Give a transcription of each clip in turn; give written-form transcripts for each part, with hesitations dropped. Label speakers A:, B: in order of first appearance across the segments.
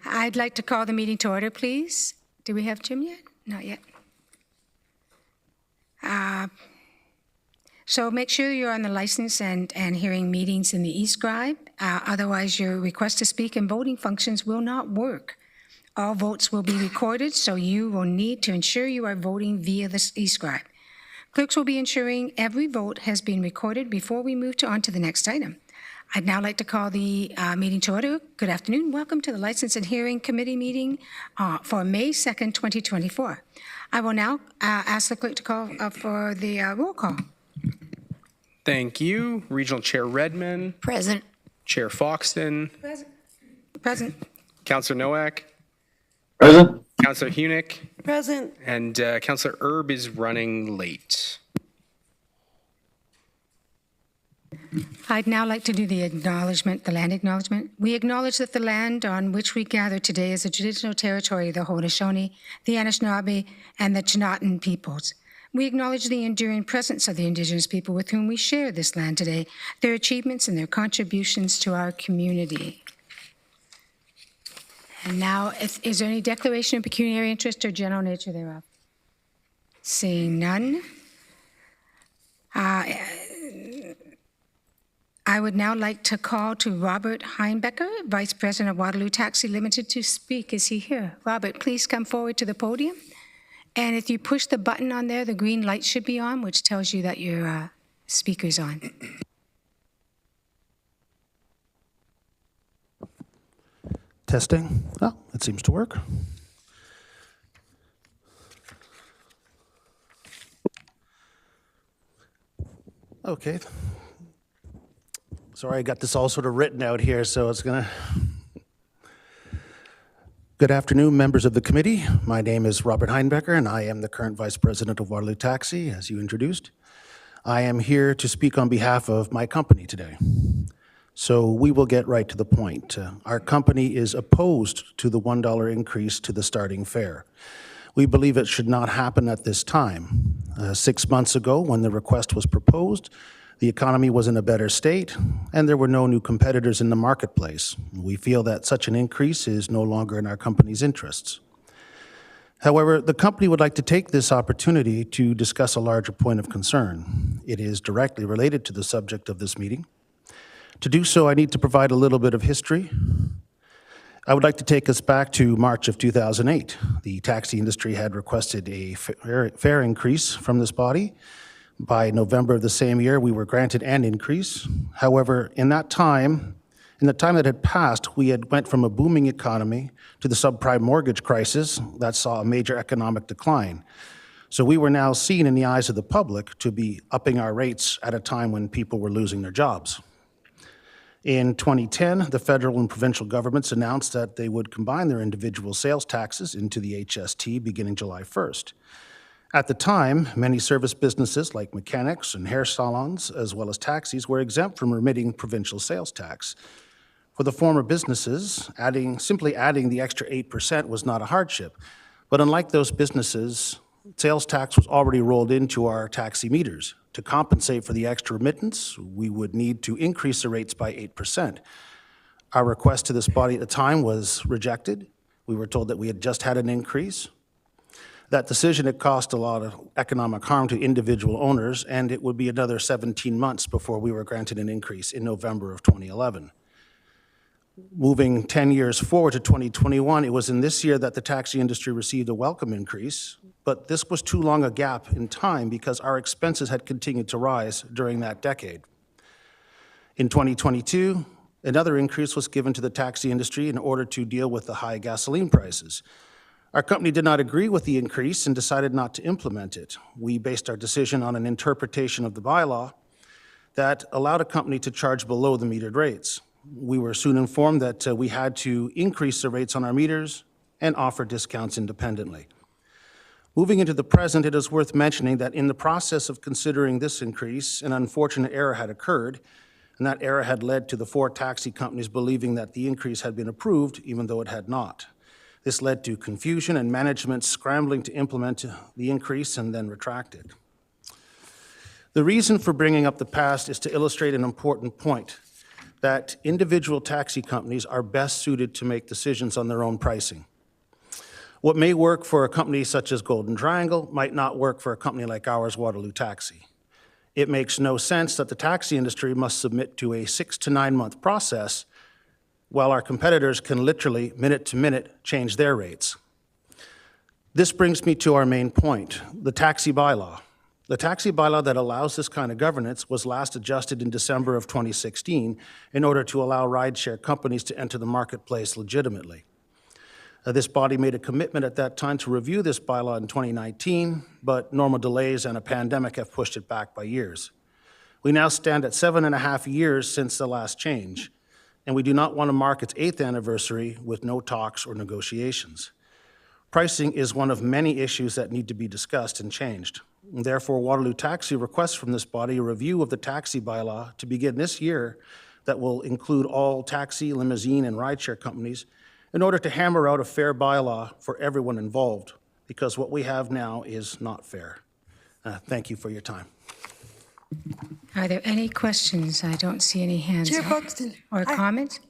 A: I'd like to call the meeting to order, please. Do we have Jim yet? Not yet. So make sure you're on the license and hearing meetings in the e-scribe. Otherwise, your request to speak and voting functions will not work. All votes will be recorded, so you will need to ensure you are voting via the e-scribe. Clerks will be ensuring every vote has been recorded before we move on to the next item. I'd now like to call the meeting to order. Good afternoon. Welcome to the License and Hearing Committee meeting for May 2nd, 2024. I will now ask the clerk to call for the roll call.
B: Thank you. Regional Chair Redman.
A: Present.
B: Chair Foxton.
A: Present. Present.
B: Councillor Nowak.
C: Present.
B: Councillor Hunick.
D: Present.
B: And Councillor Erb is running late.
A: I'd now like to do the acknowledgement, the land acknowledgement. We acknowledge that the land on which we gather today is the traditional territory of the Haudenosaunee, the Anishinaabe, and the Chinootan peoples. We acknowledge the enduring presence of the Indigenous people with whom we share this land today, their achievements and their contributions to our community. And now, is there any declaration of pecuniary interest or general nature thereof? Seeing none. I would now like to call to Robert Heinbecker, Vice President of Waterloo Taxi Limited, to speak. Is he here? Robert, please come forward to the podium. And if you push the button on there, the green light should be on, which tells you that your speaker's on.
E: Testing. Oh, it seems to work. Okay. Sorry, I got this all sort of written out here, so it's gonna... Good afternoon, members of the committee. My name is Robert Heinbecker, and I am the current Vice President of Waterloo Taxi, as you introduced. I am here to speak on behalf of my company today. So we will get right to the point. Our company is opposed to the $1 increase to the starting fare. We believe it should not happen at this time. 6 months ago, when the request was proposed, the economy was in a better state, and there were no new competitors in the marketplace. We feel that such an increase is no longer in our company's interests. However, the company would like to take this opportunity to discuss a larger point of concern. It is directly related to the subject of this meeting. To do so, I need to provide a little bit of history. I would like to take us back to March of 2008. The taxi industry had requested a fare increase from this body. By November of the same year, we were granted an increase. However, in the time that had passed, we had went from a booming economy to the subprime mortgage crisis that saw a major economic decline. So we were now seen in the eyes of the public to be upping our rates at a time when people were losing their jobs. In 2010, the federal and provincial governments announced that they would combine their individual sales taxes into the HST beginning July 1st. At the time, many service businesses like mechanics and hair salons, as well as taxis, were exempt from remitting provincial sales tax. For the former businesses, simply adding the extra 8% was not a hardship. But unlike those businesses, sales tax was already rolled into our taxi meters. To compensate for the extra remittance, we would need to increase the rates by 8%. Our request to this body at the time was rejected. We were told that we had just had an increase. That decision had caused a lot of economic harm to individual owners, and it would be another 17 months before we were granted an increase in November of 2011. Moving 10 years forward to 2021, it was in this year that the taxi industry received a welcome increase, but this was too long a gap in time because our expenses had continued to rise during that decade. In 2022, another increase was given to the taxi industry in order to deal with the high gasoline prices. Our company did not agree with the increase and decided not to implement it. We based our decision on an interpretation of the bylaw that allowed a company to charge below the metered rates. We were soon informed that we had to increase the rates on our meters and offer discounts independently. Moving into the present, it is worth mentioning that in the process of considering this increase, an unfortunate error had occurred, and that error had led to the 4 taxi companies believing that the increase had been approved, even though it had not. This led to confusion and management scrambling to implement the increase and then retract it. The reason for bringing up the past is to illustrate an important point. that individual taxi companies are best suited to make decisions on their own pricing. What may work for a company such as Golden Triangle might not work for a company like ours, Waterloo Taxi. It makes no sense that the taxi industry must submit to a 6 to 9 month process while our competitors can literally, minute to minute, change their rates. This brings me to our main point, the taxi bylaw. The taxi bylaw that allows this kind of governance was last adjusted in December of 2016 in order to allow rideshare companies to enter the marketplace legitimately. This body made a commitment at that time to review this bylaw in 2019, but normal delays and a pandemic have pushed it back by years. We now stand at 7.5 years since the last change, and we do not want to mark its 8th anniversary with no talks or negotiations. Pricing is one of many issues that need to be discussed and changed. Therefore, Waterloo Taxi requests from this body a review of the taxi bylaw to begin this year that will include all taxi, limousine, and rideshare companies in order to hammer out a fair bylaw for everyone involved, because what we have now is not fair. Thank you for your time.
A: Are there any questions? I don't see any hands
C: Chair
A: up.
C: Buxton.
A: Or comments?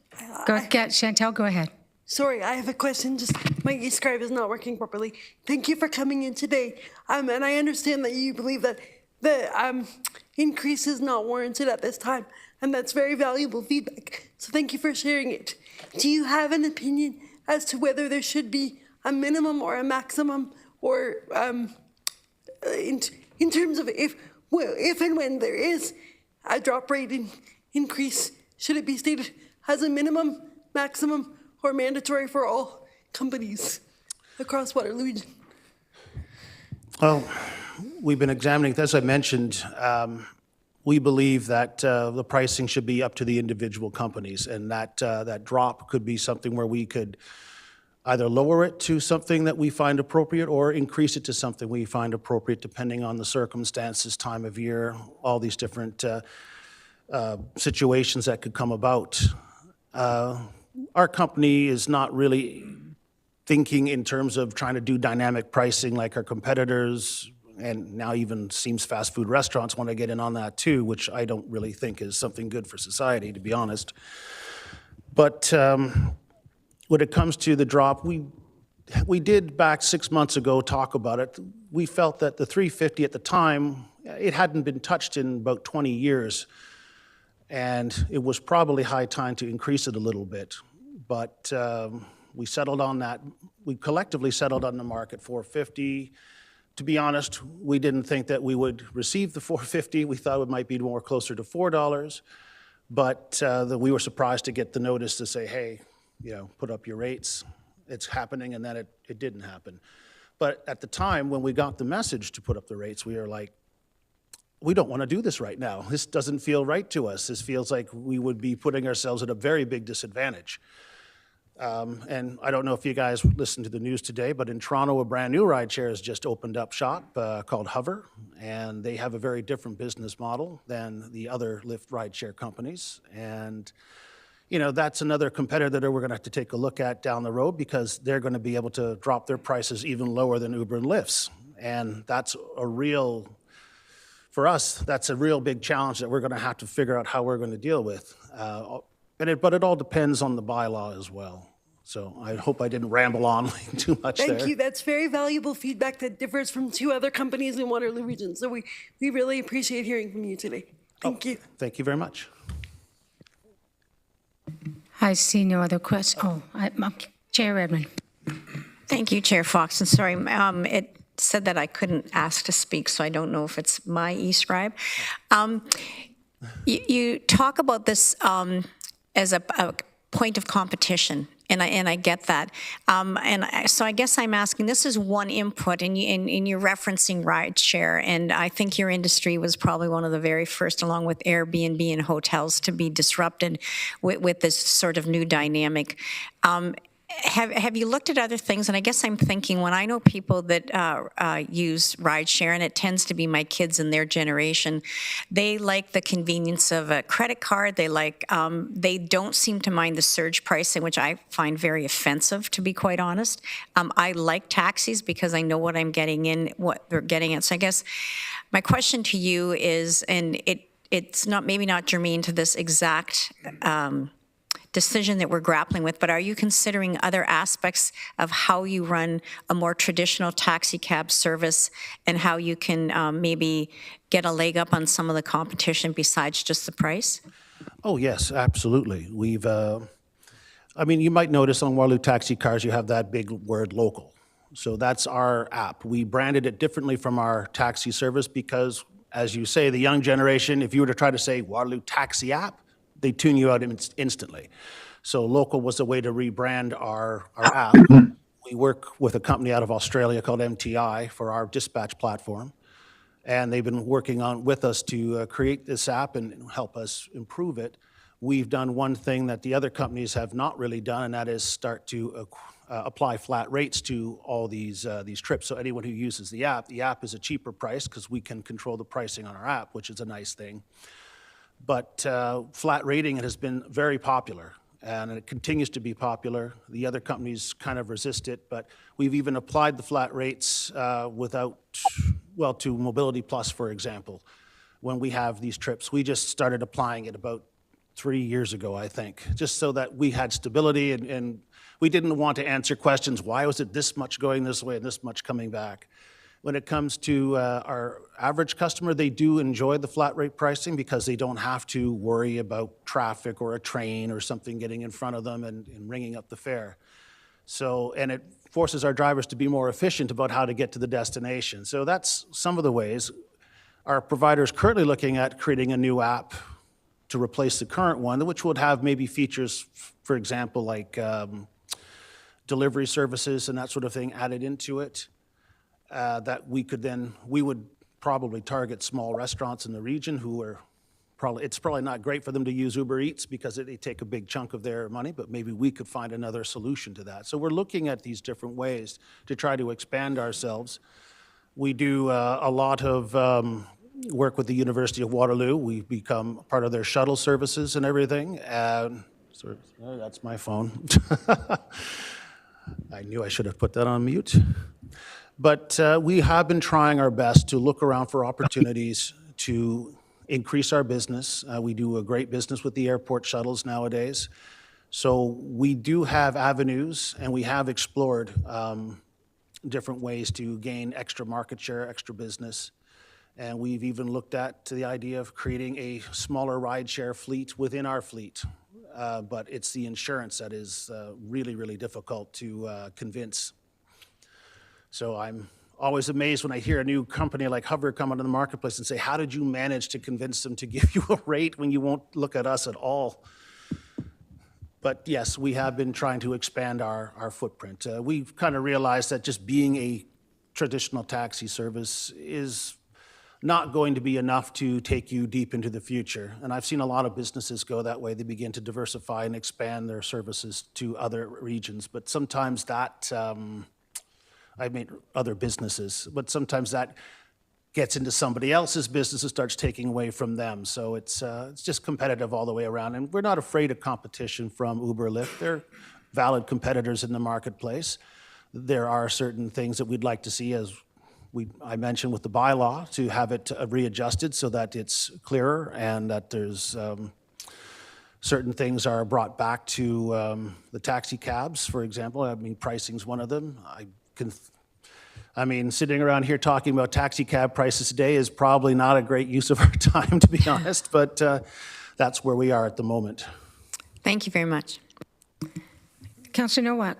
A: Chantel, go ahead.
C: Sorry, I have a question. Just my e-scribe is not working properly. Thank you for coming in today. And I understand that you believe that the increase is not warranted at this time, and that's very valuable feedback. So thank you for sharing it. Do you have an opinion as to whether there should be a minimum or a maximum, or in terms of if and when there is a drop rate increase, should it be stated as a minimum, maximum, or mandatory for all companies across Waterloo region?
E: Well, we've been examining, as I mentioned, we believe that the pricing should be up to the individual companies, and that drop could be something where we could either lower it to something that we find appropriate or increase it to something we find appropriate depending on the circumstances, time of year, all these different situations that could come about. Our company is not really thinking in terms of trying to do dynamic pricing like our competitors, and now even seems fast food restaurants want to get in on that too, which I don't really think is something good for society, to be honest. But when it comes to the drop, we did back 6 months ago talk about it. We felt that the $3.50 at the time, it hadn't been touched in about 20 years, and it was probably high time to increase it a little bit. But we settled on that. We collectively settled on the mark at $4.50. To be honest, we didn't think that we would receive the $4.50. We thought it might be more closer to $4, but we were surprised to get the notice to say, hey, put up your rates. It's happening, and then it didn't happen. But at the time when we got the message to put up the rates, we were like, we don't want to do this right now. This doesn't feel right to us. This feels like we would be putting ourselves at a very big disadvantage. And I don't know if you guys listened to the news today, but in Toronto, a brand new rideshare has just opened up shop called Hover, and they have a very different business model than the other Lyft rideshare companies. And that's another competitor that we're going to have to take a look at down the road, because they're going to be able to drop their prices even lower than Uber and Lyft's. And that's for us, that's a real big challenge that we're going to have to figure out how we're going to deal with. But it all depends on the bylaw as well. So I hope I didn't ramble on too much there.
C: Thank you. That's very valuable feedback that differs from 2 other companies in Waterloo region. So we really appreciate hearing from you today. Thank you. Thank
E: you very much.
A: I see no other questions. Chair Redmond.
D: Thank you, Chair Fox. And sorry, it said that I couldn't ask to speak, so I don't know if it's my e-scribe. You talk about this as a point of competition, and I get that. So I guess I'm asking, this is one input, and you're referencing rideshare, and I think your industry was probably one of the very first, along with Airbnb and hotels, to be disrupted with this sort of new dynamic. Have you looked at other things? And I guess I'm thinking, when I know people that use rideshare, and it tends to be my kids and their generation, they like the convenience of a credit card. They don't seem to mind the surge pricing, which I find very offensive, to be quite honest. I like taxis because I know what I'm getting in, what they're getting at. So I guess my question to you is, and it's not, maybe not germane to this exact decision that we're grappling with, but are you considering other aspects of how you run a more traditional taxi cab service and how you can maybe get a leg up on some of the competition besides just the price?
E: Oh, yes, absolutely. I mean, you might notice on Waterloo taxi cars, you have that big word local. So that's our app. We branded it differently from our taxi service because, as you say, the young generation, if you were to try to say Waterloo taxi app, they tune you out instantly. So local was a way to rebrand our app. We work with a company out of Australia called MTI for our dispatch platform. And they've been working on with us to create this app and help us improve it. We've done one thing that the other companies have not really done, and that is start to apply flat rates to all these trips. So anyone who uses the app is a cheaper price because we can control the pricing on our app, which is a nice thing. But flat rating has been very popular, and it continues to be popular. The other companies kind of resist it, but we've even applied the flat rates to Mobility Plus, for example. When we have these trips, we just started applying it about 3 years ago, I think, just so that we had stability and we didn't want to answer questions, why was it this much going this way and this much coming back? When it comes to our average customer, they do enjoy the flat rate pricing because they don't have to worry about traffic or a train or something getting in front of them and ringing up the fare. So, and it forces our drivers to be more efficient about how to get to the destination. So that's some of the ways. Our provider is currently looking at creating a new app to replace the current one, which would have maybe features, for example, like delivery services and that sort of thing added into it. That we would probably target small restaurants in the region who are it's probably not great for them to use Uber Eats because they take a big chunk of their money, but maybe we could find another solution to that. So we're looking at these different ways to try to expand ourselves. We do a lot of work with the University of Waterloo. We become part of their shuttle services and everything. That's my phone. I knew I should have put that on mute. But we have been trying our best to look around for opportunities to increase our business. We do a great business with the airport shuttles nowadays. So we do have avenues, and we have explored different ways to gain extra market share, extra business. And we've even looked at the idea of creating a smaller rideshare fleet within our fleet. But it's the insurance that is really, really difficult to convince. So I'm always amazed when I hear a new company like Hover come onto the marketplace and say, how did you manage to convince them to give you a rate when you won't look at us at all? But yes, we have been trying to expand our footprint. We've kind of realized that just being a traditional taxi service is not going to be enough to take you deep into the future. And I've seen a lot of businesses go that way. They begin to diversify and expand their services to other regions. But sometimes that, other businesses, but sometimes that gets into somebody else's business and starts taking away from them. So it's just competitive all the way around. And we're not afraid of competition from Uber, Lyft. They're valid competitors in the marketplace. There are certain things that we'd like to see, as I mentioned with the bylaw, to have it readjusted so that it's clearer and that there's certain things are brought back to the taxi cabs, for example. I mean, pricing's one of them. Sitting around here talking about taxi cab prices today is probably not a great use of our time, to be honest, but that's where we are at the moment.
D: Thank you very much.
A: Councillor Nowak.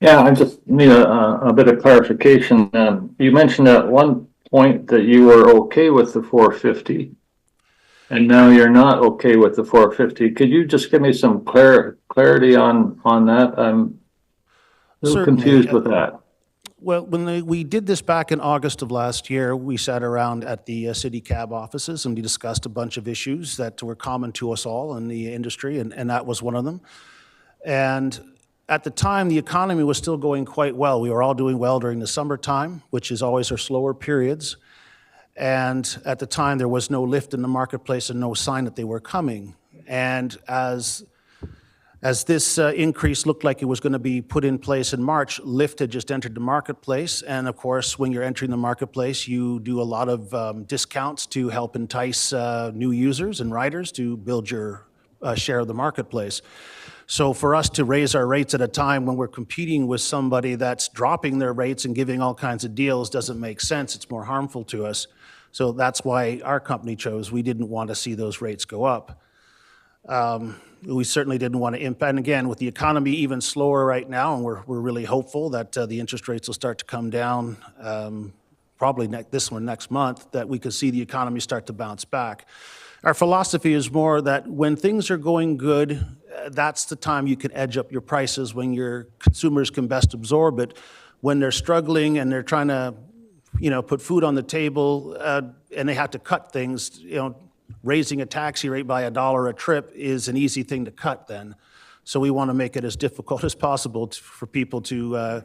F: Yeah, I just need a bit of clarification. You mentioned at one point that you were okay with the 450, and now you're not okay with the 450. Could you just give me some clarity on that? I'm a little confused with that.
E: Well, when we did this back in August of last year, we sat around at the city cab offices and we discussed a bunch of issues that were common to us all in the industry, and that was one of them. And at the time, the economy was still going quite well. We were all doing well during the summertime, which is always our slower periods. And at the time, there was no lift in the marketplace and no sign that they were coming. And as As this increase looked like it was going to be put in place in March, Lyft had just entered the marketplace. And of course, when you're entering the marketplace, you do a lot of discounts to help entice new users and riders to build your share of the marketplace. So for us to raise our rates at a time when we're competing with somebody that's dropping their rates and giving all kinds of deals doesn't make sense. It's more harmful to us. So that's why our company chose. We didn't want to see those rates go up. We certainly didn't want to impact, and again, with the economy even slower right now, and we're really hopeful that the interest rates will start to come down, probably next month, that we could see the economy start to bounce back. Our philosophy is more that when things are going good, that's the time you can edge up your prices, when your consumers can best absorb it. When they're struggling and they're trying to, put food on the table, and they have to cut things, raising a taxi rate by $1 a trip is an easy thing to cut then. So we want to make it as difficult as possible for people to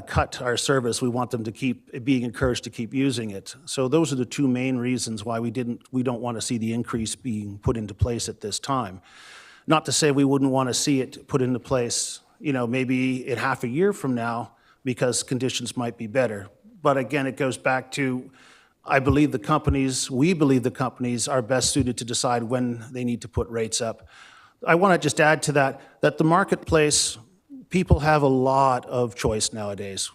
E: cut our service. We want them to keep being encouraged to keep using it. So those are the two main reasons why we don't want to see the increase being put into place at this time. Not to say we wouldn't want to see it put into place, maybe in half a year from now, because conditions might be better. But again, it goes back to, we believe the companies are best suited to decide when they need to put rates up. I want to just add to that the marketplace, people have a lot of choice nowadays.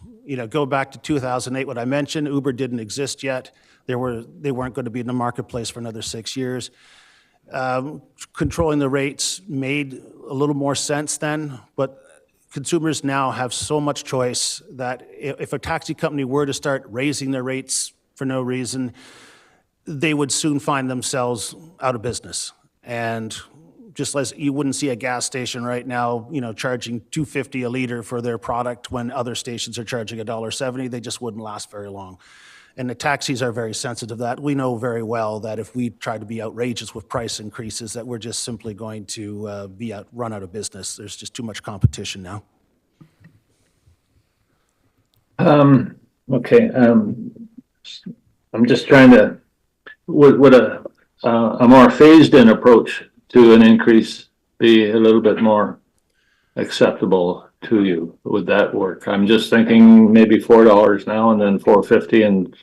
E: Go back to 2008, what I mentioned, Uber didn't exist yet. They weren't going to be in the marketplace for another 6 years. Controlling the rates made a little more sense then, but consumers now have so much choice that if a taxi company were to start raising their rates for no reason, they would soon find themselves out of business. And just as you wouldn't see a gas station right now, charging $2.50 a liter for their product when other stations are charging $1.70, they just wouldn't last very long. And the taxis are very sensitive to that. We know very well that if we try to be outrageous with price increases, that we're just simply going to run out of business. There's just too much competition now.
F: Okay. I'm just trying to, would a more phased-in approach to an increase be a little bit more acceptable to you? Would that work? I'm just thinking maybe $4 now and then $4.50 in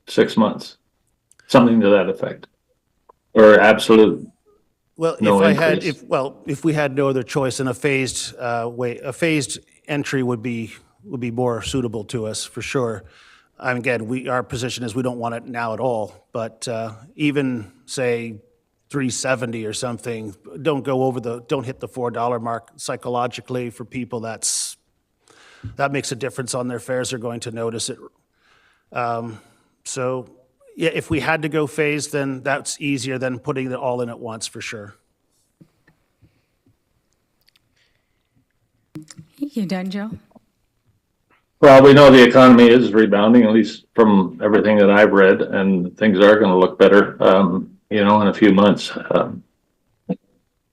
F: 6 months, something to that effect, or absolute.
E: Well,
F: no
E: if we had no other choice, in a phased a phased entry would be more suitable to us for sure. Again, our position is we don't want it now at all, but even say $3.70 or something, don't hit the $4 mark. Psychologically, for people, that makes a difference on their fares. They're going to notice it. So yeah, if we had to go phased, then that's easier than putting it all in at once for sure.
A: You done, Joe?
F: Well, we know the economy is rebounding, at least from everything that I've read, and things are going to look better, in a few months.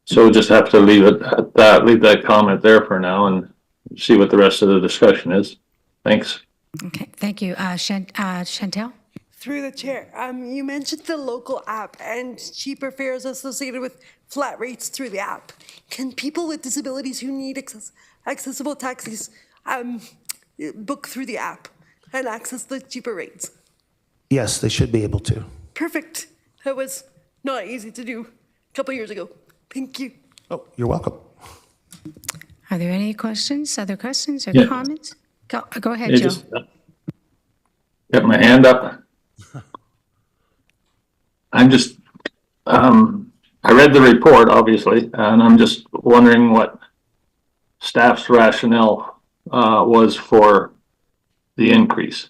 F: So we'll just have to leave it at that, leave that comment there for now and see what the rest of the discussion is. Thanks.
A: Okay, thank you. Chantel?
C: Through the chair, you mentioned the local app and cheaper fares associated with flat rates through the app. Can people with disabilities who need accessible taxis book through the app and access the cheaper rates?
E: Yes, they should be able to.
C: Perfect. That was not easy to do a couple years ago. Thank you.
E: Oh, you're welcome.
A: Are there any questions, other questions or
F: Yeah.
A: comments? Go ahead,
F: Yeah,
A: Joe.
F: just got my hand up. I read the report, obviously, and I'm just wondering what staff's rationale was for the increase.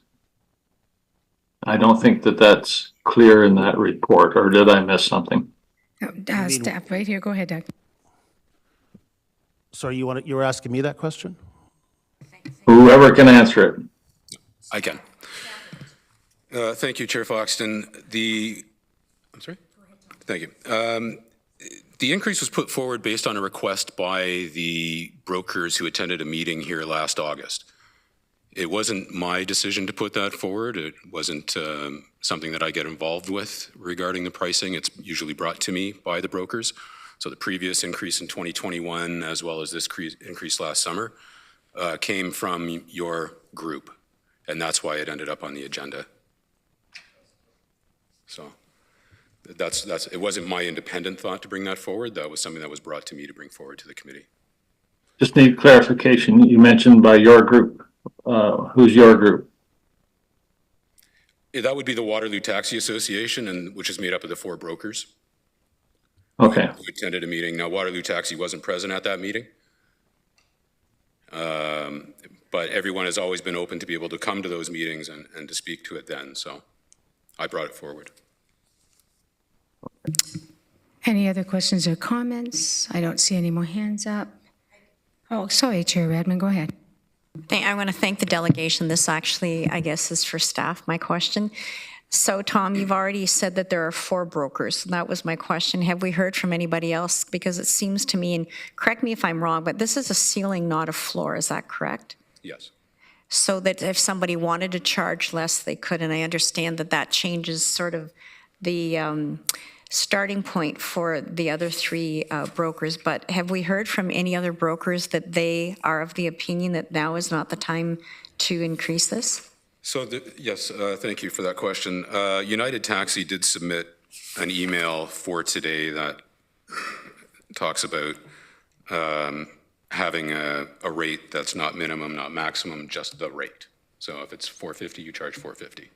F: I don't think that that's clear in that report, or did I miss something?
A: Staff, right here. Go ahead, Doug.
E: Sorry, you were asking me that question?
F: Whoever can answer it.
G: I can. Thank you, Chair Foxton. I'm sorry? Thank you. The increase was put forward based on a request by the brokers who attended a meeting here last August. It wasn't my decision to put that forward. It wasn't something that I get involved with regarding the pricing. It's usually brought to me by the brokers. So the previous increase in 2021, as well as this increase last summer, came from your group, and that's why it ended up on the agenda. So it wasn't my independent thought to bring that forward. That was something that was brought to me to bring forward to the committee.
F: Just need clarification. You mentioned by your group. Who's your group?
G: That would be the Waterloo Taxi Association, which is made up of the 4 brokers.
F: Okay.
G: Who attended a meeting. Now, Waterloo Taxi wasn't present at that meeting. But everyone has always been open to be able to come to those meetings and to speak to it then. So I brought it forward.
A: Any other questions or comments? I don't see any more hands up. Oh, sorry, Chair Redmond, go ahead.
D: I want to thank the delegation. This actually, I guess, is for staff, my question. So, Tom, you've already said that there are 4 brokers. That was my question. Have we heard from anybody else? Because it seems to me, and correct me if I'm wrong, but this is a ceiling, not a floor. Is that correct?
G: Yes.
D: So that if somebody wanted to charge less, they could. And I understand that that changes sort of the starting point for the other 3 brokers. But have we heard from any other brokers that they are of the opinion that now is not the time to increase this?
G: So, yes, thank you for that question. United Taxi did submit an email for today that talks about having a rate that's not minimum, not maximum, just the rate. So if it's $4.50, you charge $4.50.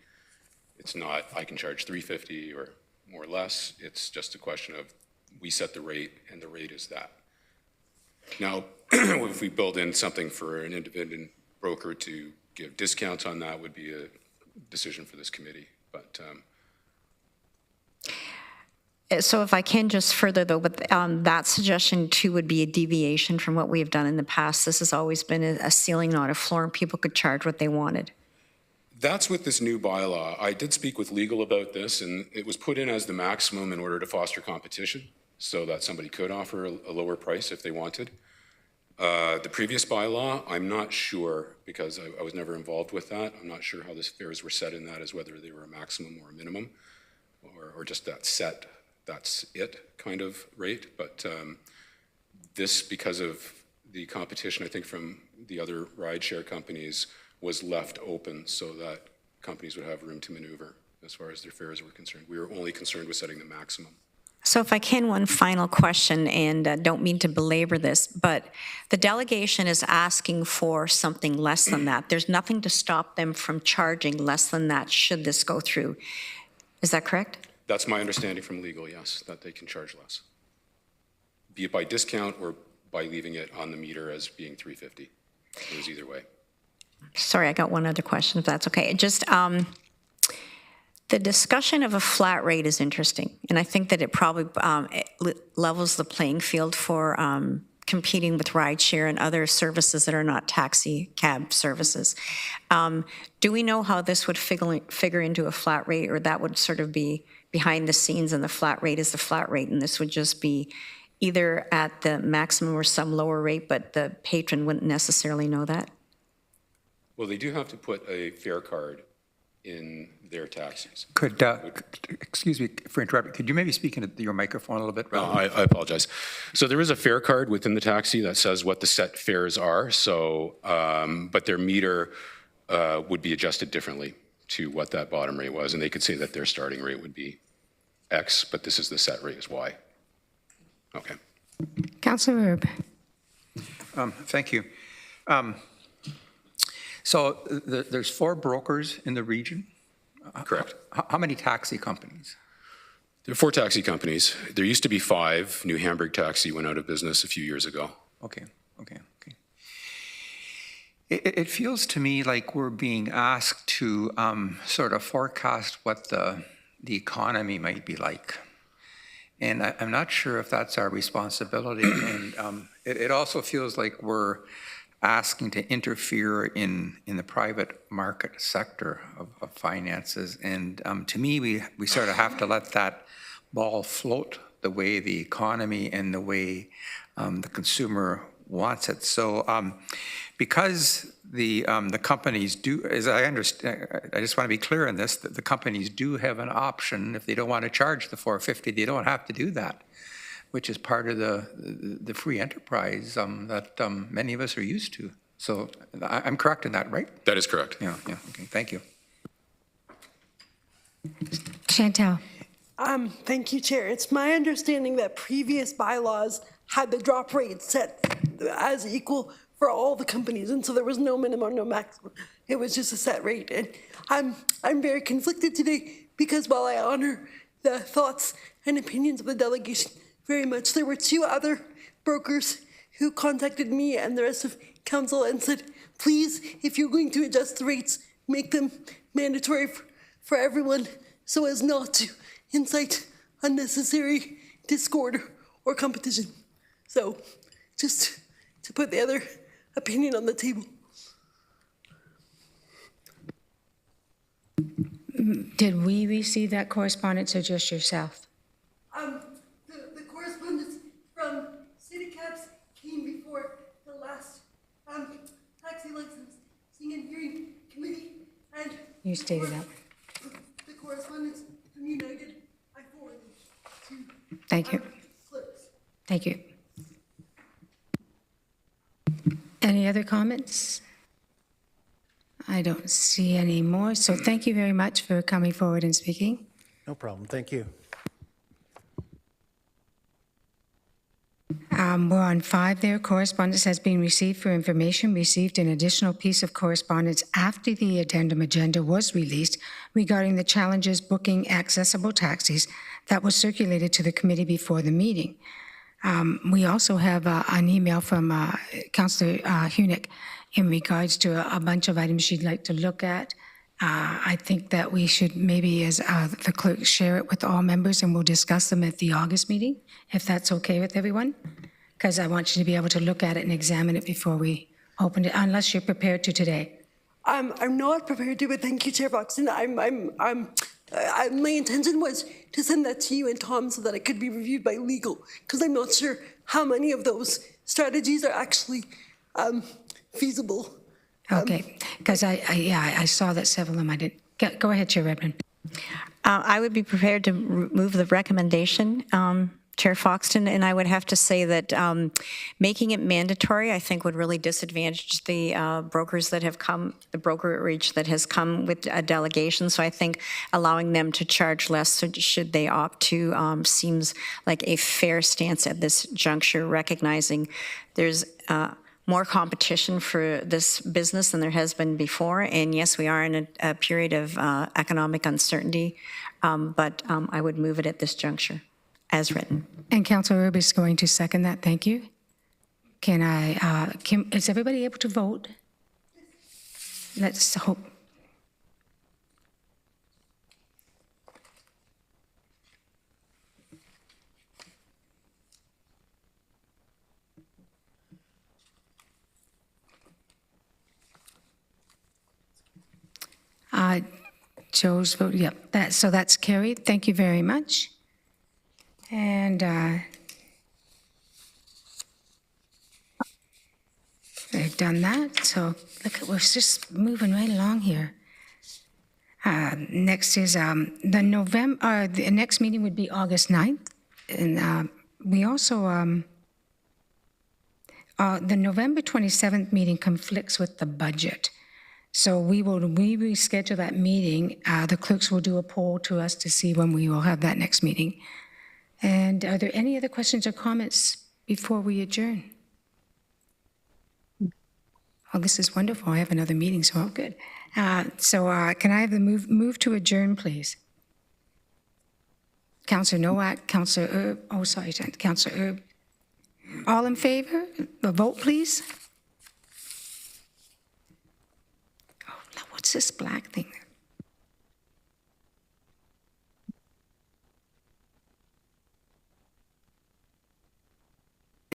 G: It's not, I can charge $3.50 or more or less. It's just a question of we set the rate and the rate is that. Now, if we build in something for an independent broker to give discounts on, that would be a decision for this committee. But
D: So if I can just further, though, but that suggestion, too, would be a deviation from what we have done in the past. This has always been a ceiling, not a floor, and people could charge what they wanted.
G: that's with this new bylaw. I did speak with legal about this, and it was put in as the maximum in order to foster competition so that somebody could offer a lower price if they wanted. The previous bylaw, I'm not sure, because I was never involved with that. I'm not sure how the fares were set in that, as whether they were a maximum or a minimum, or just that set, that's it kind of rate. But this, because of the competition, I think, from the other rideshare companies, was left open so that companies would have room to maneuver as far as their fares were concerned. We were only concerned with setting the maximum.
D: So if I can, one final question, and don't mean to belabor this, but the delegation is asking for something less than that. There's nothing to stop them from charging less than that should this go through. Is that correct?
G: That's my understanding from legal, yes, that they can charge less. Be it by discount or by leaving it on the meter as being $3.50. It was either way.
D: Sorry, I got one other question, if that's okay. Just the discussion of a flat rate is interesting, and I think that it probably it levels the playing field for competing with rideshare and other services that are not taxi cab services. Do we know how this would figure into a flat rate, or that would sort of be behind the scenes and the flat rate is the flat rate, and this would just be either at the maximum or some lower rate, but the patron wouldn't necessarily know that?
G: Well, they do have to put a fare card in their taxis.
H: Could, excuse me for interrupting, could you maybe speak into your microphone a little bit?
G: I apologize. So there is a fare card within the taxi that says what the set fares are. So, but their meter would be adjusted differently to what that bottom rate was. And they could say that their starting rate would be X, but this is the set rate is Y. Okay.
A: Councillor Erb.
H: Thank you. So there's 4 brokers in the region.
G: Correct.
H: How many taxi companies?
G: There are 4 taxi companies. There used to be 5. New Hamburg Taxi went out of business a few years ago.
H: Okay. It feels to me like we're being asked to sort of forecast what the economy might be like. And I'm not sure if that's our responsibility. And it also feels like we're asking to interfere in the private market sector of finances. And to me, we sort of have to let that ball float the way the economy and the way the consumer wants it. So because the companies do, as I understand, I just want to be clear on this, that the companies do have an option. If they don't want to charge the $4.50, they don't have to do that. which is part of the free enterprise that many of us are used to. So I'm correct in that, right?
G: That is correct.
H: Yeah, okay, thank you.
A: Chantal.
C: Thank you, Chair. It's my understanding that previous bylaws had the drop rate set as equal for all the companies, and so there was no minimum, no maximum. It was just a set rate, and I'm very conflicted today because while I honor the thoughts and opinions of the delegation very much, there were two other brokers who contacted me and the rest of council and said, please, if you're going to adjust the rates, make them mandatory for everyone so as not to incite unnecessary discord or competition. So just to put the other opinion on the table.
A: Did we receive that correspondence or just yourself?
C: The correspondence from City Cabs came before the last taxi licensing and hearing committee, and
A: You stated that.
C: the correspondence from United I forwarded to
A: Thank you.
C: clerks.
A: Thank you. Any other comments? I don't see any more, so thank you very much for coming forward and speaking.
E: No problem. Thank you.
A: We're on 5 there. Correspondence has been received for information. Received an additional piece of correspondence after the addendum agenda was released regarding the challenges booking accessible taxis that was circulated to the committee before the meeting. We also have an email from Councillor Hunick in regards to a bunch of items she'd like to look at. I think that we should maybe, as the clerk, share it with all members, and we'll discuss them at the August meeting, if that's okay with everyone, because I want you to be able to look at it and examine it before we open it, unless you're prepared to today.
C: I'm not prepared to, but thank you, Chair Foxton. My intention was to send that to you and Tom so that it could be reviewed by legal, because I'm not sure how many of those strategies are actually feasible.
A: Okay, because I saw that several of them I did. Go ahead, Chair Redmond.
D: I would be prepared to move the recommendation, Chair Foxton, and I would have to say that making it mandatory, I think, would really disadvantage the brokers that have come, the brokerage that has come with a delegation. So I think allowing them to charge less should they opt to seems like a fair stance at this juncture, recognizing there's more competition for this business than there has been before. And yes, we are in a period of economic uncertainty, but I would move it at this juncture, as written.
A: And Councillor Erb is going to second that. Thank you. Is everybody able to vote? Let's hope. Joe's vote, yep. So that's carried. Thank you very much. And they've done that. So look, we're just moving right along here. Next is the next meeting would be August 9th. And we also, the November 27th meeting conflicts with the budget. So we reschedule that meeting. The clerks will do a poll to us to see when we will have that next meeting. And are there any other questions or comments before we adjourn? Oh, this is wonderful. I have another meeting, so I'm good. Can I have the move to adjourn, please? Councillor Nowak, Councillor Erb, Councillor Erb. All in favor? A vote, please. Oh, what's this black thing?